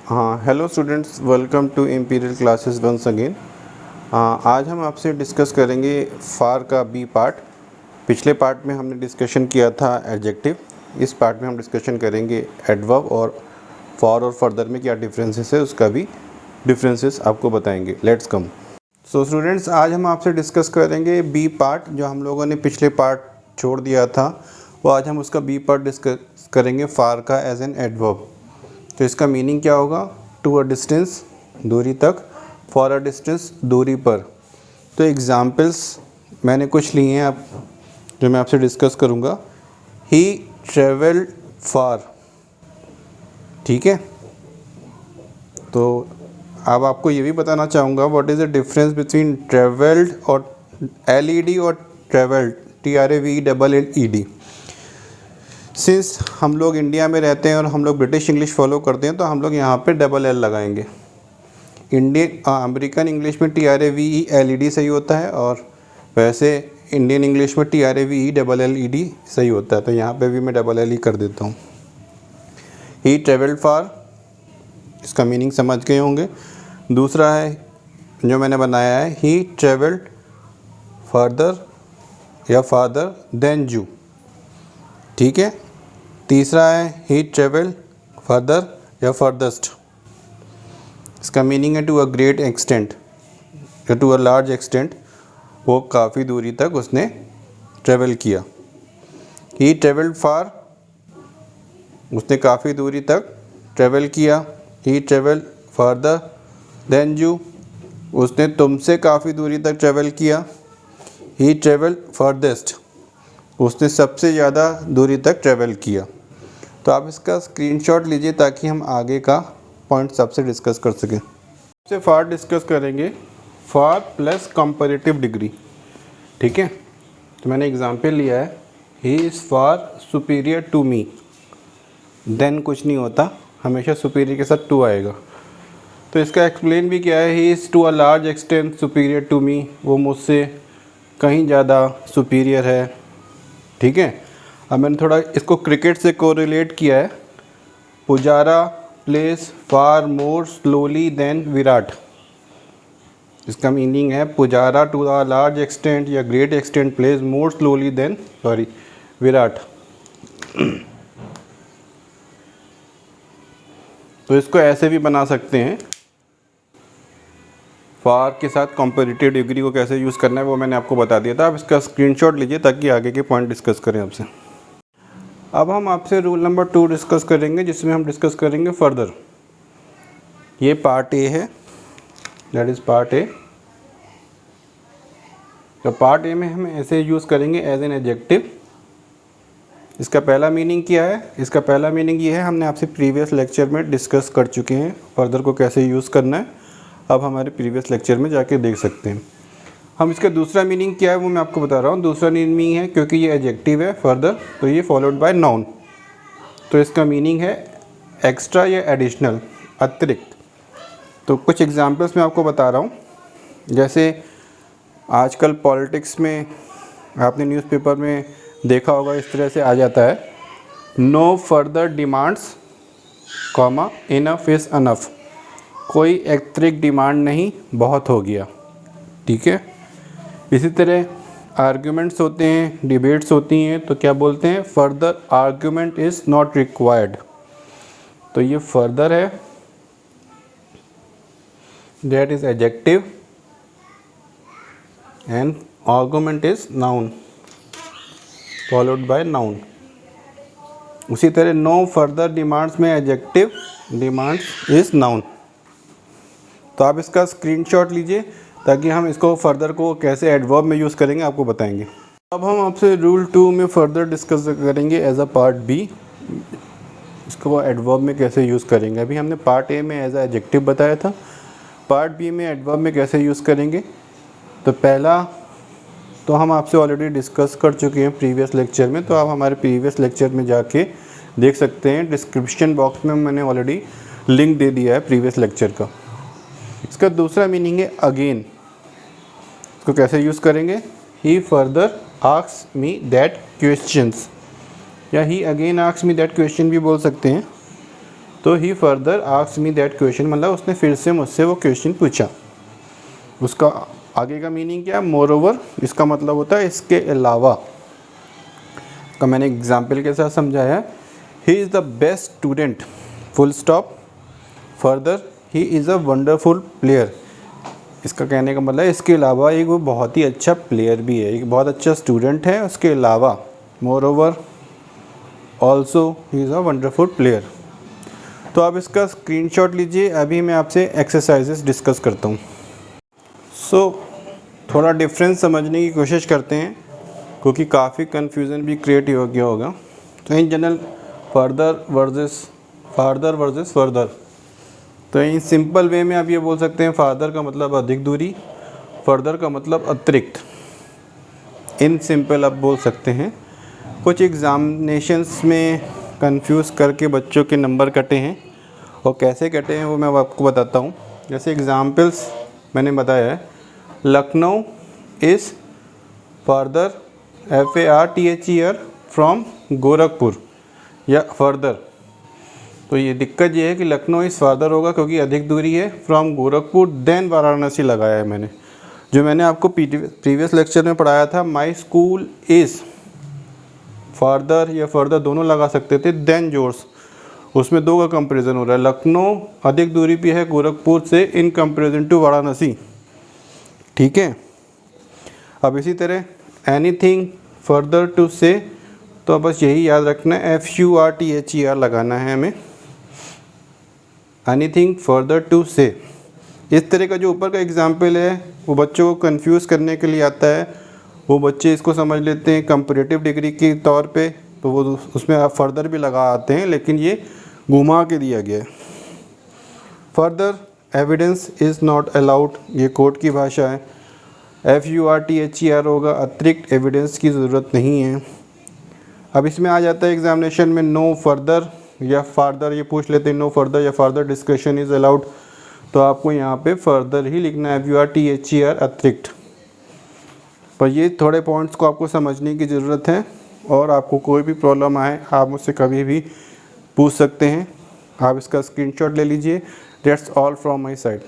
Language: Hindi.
हाँ, hello students, welcome to imperial classes once again. आज हम आपसे डिस्कस करेंगे फार का बी पार्ट। पिछले पार्ट में हमने डिस्कशन किया था एडजेक्टिव। इस पार्ट में हम डिस्कशन करेंगे एडवर्ब और फॉर और फर्दर में क्या डिफरेंसेस है, उसका भी डिफरेंसेस आपको बताएंगे। Let's come. सो स्टूडेंट्स, आज हम आपसे डिस्कस करेंगे बी पार्ट। जो हम लोगों ने पिछले पार्ट छोड़ दिया था वो आज हम उसका बी पार्ट डिस्कस करेंगे, फार का एज एन एडवर्ब। तो इसका मीनिंग क्या होगा? टू अ डिस्टेंस, दूरी तक, फॉर अ डिस्टेंस, दूरी पर। तो एग्जाम्पल्स मैंने कुछ लिए हैं आप जो मैं आपसे डिस्कस करूँगा। ही ट्रेवल्ड फार, ठीक है। तो अब आपको ये भी बताना चाहूँगा what is the difference between travelled और LED और ट्रेवल्ड TRAVELLED। सिंस हम लोग इंडिया में रहते हैं और हम लोग ब्रिटिश इंग्लिश फॉलो करते हैं तो हम लोग यहाँ पे डबल L लगाएंगे। अमेरिकन इंग्लिश में TRAVELED सही होता है और वैसे इंडियन इंग्लिश में TRAVELLED सही होता है। तो यहाँ पे भी मैं डबल L ही कर देता हूँ। ही ट्रेवल्ड फार, इसका मीनिंग समझ गए होंगे। दूसरा है जो मैंने बनाया है, ही ट्रेवल्ड फर्दर या फादर देन यू, ठीक है। तीसरा है ही ट्रेवल फर्दर या फर्दस्ट, इसका मीनिंग है टू अ ग्रेट एक्सटेंट या टू अ लार्ज एक्सटेंट, वो काफ़ी दूरी तक उसने ट्रेवल किया। ही ट्रेवल्ड फार, उसने काफ़ी दूरी तक ट्रेवल किया। ही ट्रेवल फर्दर देन यू, उसने तुमसे काफ़ी दूरी तक ट्रेवल किया। ही ट्रेवल फर्देस्ट, उसने सबसे ज़्यादा दूरी तक ट्रेवल किया। तो आप इसका स्क्रीनशॉट लीजिए ताकि हम आगे का पॉइंट सबसे डिस्कस कर सकें। सबसे फार डिस्कस करेंगे, फार प्लस कंपैरेटिव डिग्री, ठीक है। तो मैंने एग्जांपल लिया है, he is far superior to me. Then कुछ नहीं होता, हमेशा सुपीरियर के साथ टू आएगा। तो इसका एक्सप्लेन भी क्या है, he is to a large extent superior to me, वो मुझसे कहीं ज़्यादा सुपीरियर है, ठीक है। अब मैंने थोड़ा इसको क्रिकेट से कोरिलेट किया है। Pujara plays far more slowly than Virat, इसका मीनिंग है Pujara to a large extent या great extent plays more slowly than Virat. तो इसको ऐसे भी बना सकते हैं, फार के साथ कंपैरेटिव डिग्री को कैसे यूज़ करना है वो मैंने आपको बता दिया था। आप इसका स्क्रीनशॉट लीजिए ताकि आगे के पॉइंट डिस्कस करें आपसे। अब हम आपसे रूल नंबर 2 डिस्कस करेंगे, जिसमें हम डिस्कस करेंगे फर्दर। ये पार्ट ए है, दैट इज़ पार्ट ए। तो पार्ट ए में हम ऐसे यूज़ करेंगे एज एन एडजेक्टिव। इसका पहला मीनिंग क्या है? इसका पहला मीनिंग ये है, हमने आपसे प्रीवियस लेक्चर में डिस्कस कर चुके हैं फर्दर को कैसे यूज़ करना है। अब हमारे प्रीवियस लेक्चर में जाके देख सकते हैं हम। इसका दूसरा मीनिंग क्या है वो मैं आपको बता रहा हूँ। दूसरा मीनिंग है, क्योंकि ये एडजेक्टिव है फर्दर, तो ये फॉलोड बाय नाउन। तो इसका मीनिंग है एक्स्ट्रा या एडिशनल, अतिरिक्त। तो कुछ एग्जांपल्स मैं आपको बता रहा हूँ। जैसे आजकल पॉलिटिक्स में आपने न्यूज़पेपर में देखा होगा, इस तरह से आ जाता है, no further demands comma enough is enough, कोई अतिरिक्त डिमांड नहीं, बहुत हो गया, ठीक है। इसी तरह आर्ग्यूमेंट्स होते हैं, डिबेट्स होती हैं, तो क्या बोलते हैं? Further argument is not required. तो ये फर्दर है, that is adjective, and argument is noun followed by noun. उसी तरह नो फर्दर डिमांड्स में एडजेक्टिव, डिमांड्स इज़ नाउन। तो आप इसका स्क्रीनशॉट लीजिए ताकि हम इसको फर्दर को कैसे एडवर्ब में यूज़ करेंगे आपको बताएंगे। अब हम आपसे रूल 2 में फर्दर डिस्कस करेंगे एज अ पार्ट बी, इसको एडवर्ब में कैसे यूज़ करेंगे। अभी हमने पार्ट ए में एज अ एडजेक्टिव बताया था, पार्ट बी में एडवर्ब में कैसे यूज़ करेंगे। तो पहला तो हम आपसे ऑलरेडी डिस्कस कर चुके हैं प्रीवियस लेक्चर में, तो आप हमारे प्रीवियस लेक्चर में जाके देख सकते हैं। डिस्क्रिप्शन बॉक्स में मैंने ऑलरेडी लिंक दे दिया है प्रीवियस लेक्चर का। इसका दूसरा मीनिंग है अगेन। इसको कैसे यूज़ करेंगे? He further asks me that questions, या he again asks me that question भी बोल सकते हैं। तो he further asked me that question, मतलब उसने फिर से मुझसे वो क्वेश्चन पूछा। उसका आगे का मीनिंग क्या है? मोर ओवर, इसका मतलब होता है इसके अलावा। का मैंने एग्जाम्पल के साथ समझाया, he is the best student, full stop, further he is a wonderful player. इसका कहने का मतलब इसके अलावा एक वो बहुत ही अच्छा प्लेयर भी है, एक बहुत अच्छा स्टूडेंट है, उसके अलावा more over also he is a wonderful player. तो आप इसका स्क्रीनशॉट लीजिए, अभी मैं आपसे एक्सरसाइजेस डिस्कस करता हूँ। थोड़ा डिफरेंस समझने की कोशिश करते हैं, क्योंकि काफ़ी कन्फ्यूज़न भी क्रिएट हो गया होगा। तो in general further versus further, तो इन सिंपल वे में आप ये बोल सकते हैं फादर का मतलब अधिक दूरी, फर्दर का मतलब अतिरिक्त। इन सिंपल आप बोल सकते हैं। कुछ एग्ज़ामिनेशंस में कंफ्यूज करके बच्चों के नंबर कटे हैं, और कैसे कटे हैं वो मैं आपको बताता हूँ। जैसे एग्ज़ाम्पल्स मैंने बताया है, Lucknow is further FARTHER from Gorakhpur या फर्दर। तो ये दिक्कत ये है कि लखनऊ इस फर्दर होगा क्योंकि अधिक दूरी है, फ्रॉम गोरखपुर देन वाराणसी लगाया है मैंने। जो मैंने आपको प्रीवियस लेक्चर में पढ़ाया था, माई स्कूल इज़ फर्दर या फर्दर दोनों लगा सकते थे, देन जोर्स, उसमें दो का कंपैरिजन हो रहा है। लखनऊ अधिक दूरी पे है गोरखपुर से इन कंपैरिजन टू वाराणसी, ठीक है। अब इसी तरह एनीथिंग फर्दर टू से, तो बस यही याद रखना है, FURTHER लगाना है हमें, एनीथिंग फर्दर टू से। इस तरह का जो ऊपर का एग्जाम्पल है वो बच्चों को कंफ्यूज करने के लिए आता है, वो बच्चे इसको समझ लेते हैं कंपैरेटिव डिग्री के तौर पे, तो वो उसमें आप फर्दर भी लगा आते हैं, लेकिन ये घुमा के दिया गया है। Further evidence is not allowed, ये कोर्ट की भाषा है। FURTHER होगा, अतिरिक्त एविडेंस की ज़रूरत नहीं है। अब इसमें आ जाता है एग्जामिनेशन में नो फर्दर या फार्दर, ये पूछ लेते हैं नो फर्दर या फार्दर डिस्कशन इज़ अलाउड, तो आपको यहाँ पे फर्दर ही लिखना है, FURTHER अतिरिक्त। पर ये थोड़े पॉइंट्स को आपको समझने की ज़रूरत है, और आपको कोई भी प्रॉब्लम आए आप मुझसे कभी भी पूछ सकते हैं। आप इसका स्क्रीनशॉट ले लीजिए। That's all from my side.